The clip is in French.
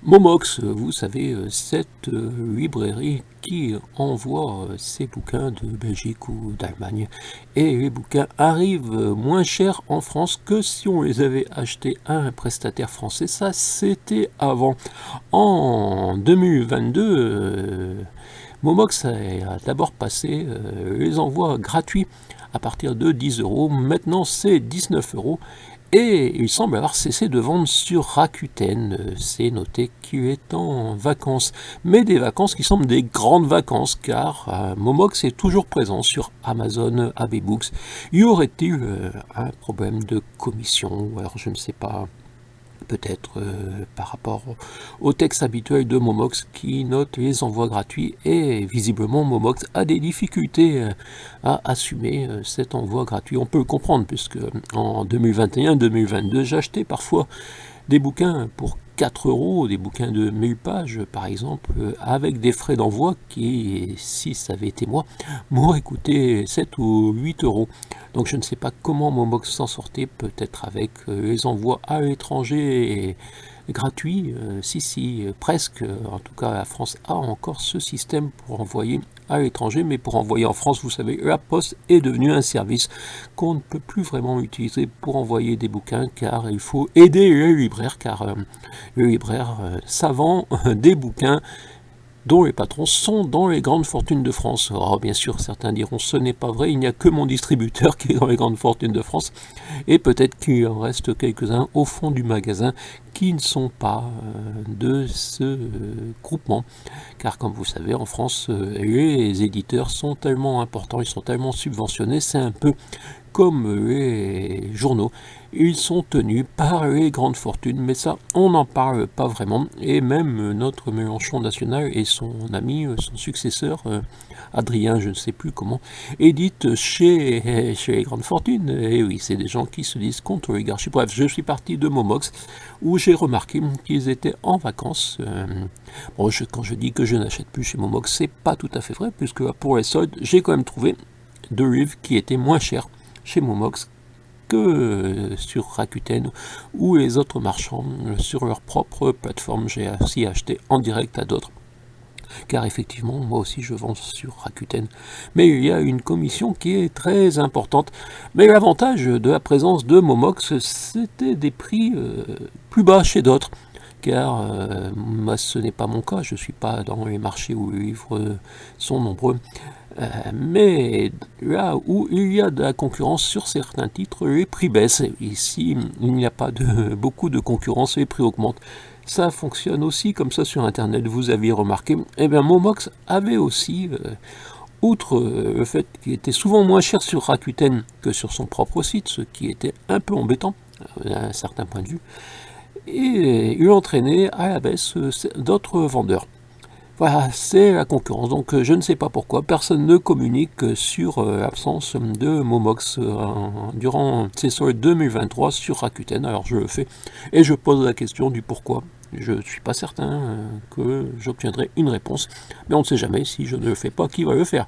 Momox, vous savez, cette librairie qui envoie ses bouquins de Belgique ou d'Allemagne. Et les bouquins arrivent moins chers en France que si on les avait achetés à un prestataire français. Ça, c'était avant. En 2022, Momox a d'abord passé les envois gratuits à partir de 10 euros. Maintenant, c'est 19 euros. Et il semble avoir cessé de vendre sur Rakuten. C'est noté qu'il est en vacances. Mais des vacances qui semblent des grandes vacances, car Momox est toujours présent sur Amazon, AB Books. Y aurait-il un problème de commission? Ou alors je ne sais pas, peut-être par rapport au texte habituel de Momox qui note les envois gratuits, et visiblement Momox a des difficultés à assumer cet envoi gratuit. On peut le comprendre puisque en 2021-2022 j'achetais parfois des bouquins pour 4 euros, des bouquins de 1000 pages par exemple, avec des frais d'envoi qui, si ça avait été moi, m'auraient coûté 7 ou 8 euros. Donc je ne sais pas comment Momox s'en sortait, peut-être avec les envois à l'étranger gratuits. Si, presque. En tout cas, la France a encore ce système pour envoyer à l'étranger, mais pour envoyer en France, vous savez, la poste est devenue un service qu'on ne peut plus vraiment utiliser pour envoyer des bouquins, car il faut aider les libraires, car les libraires savent des bouquins dont les patrons sont dans les grandes fortunes de France. Alors bien sûr, certains diront ce n'est pas vrai, il n'y a que mon distributeur qui est dans les grandes fortunes de France, et peut-être qu'il en reste quelques-uns au fond du magasin qui ne sont pas de ce groupement. Car comme vous savez, en France, les éditeurs sont tellement importants, ils sont tellement subventionnés, c'est un peu comme les journaux. Ils sont tenus par les grandes fortunes, mais ça, on n'en parle pas vraiment. Et même notre Mélenchon national et son ami, son successeur, Adrien, je ne sais plus comment, édite chez les grandes fortunes. Et oui, c'est des gens qui se disent contre l'oligarchie. Bref, je suis parti de Momox, où j'ai remarqué qu'ils étaient en vacances. Bon, quand je dis que je n'achète plus chez Momox, c'est pas tout à fait vrai, puisque pour les soldes, j'ai quand même trouvé 2 livres qui étaient moins chers chez Momox que sur Rakuten ou les autres marchands sur leur propre plateforme. J'ai aussi acheté en direct à d'autres, car effectivement, moi aussi je vends sur Rakuten. Mais il y a une commission qui est très importante. Mais l'avantage de la présence de Momox, c'était des prix plus bas chez d'autres. Car moi, ce n'est pas mon cas, je ne suis pas dans les marchés où les livres sont nombreux. Mais là où il y a de la concurrence sur certains titres, les prix baissent. Ici, il n'y a pas beaucoup de concurrence, les prix augmentent. Ça fonctionne aussi comme ça sur Internet, vous aviez remarqué. Eh bien, Momox avait aussi, outre le fait qu'il était souvent moins cher sur Rakuten que sur son propre site, ce qui était un peu embêtant d'un certain point de vue, et il entraînait à la baisse d'autres vendeurs. Voilà, c'est la concurrence. Donc je ne sais pas pourquoi personne ne communique sur l'absence de Momox durant ces soldes 2023 sur Rakuten. Alors je le fais et je pose la question du pourquoi. Je ne suis pas certain que j'obtiendrai une réponse, mais on ne sait jamais. Si je ne le fais pas, qui va le faire?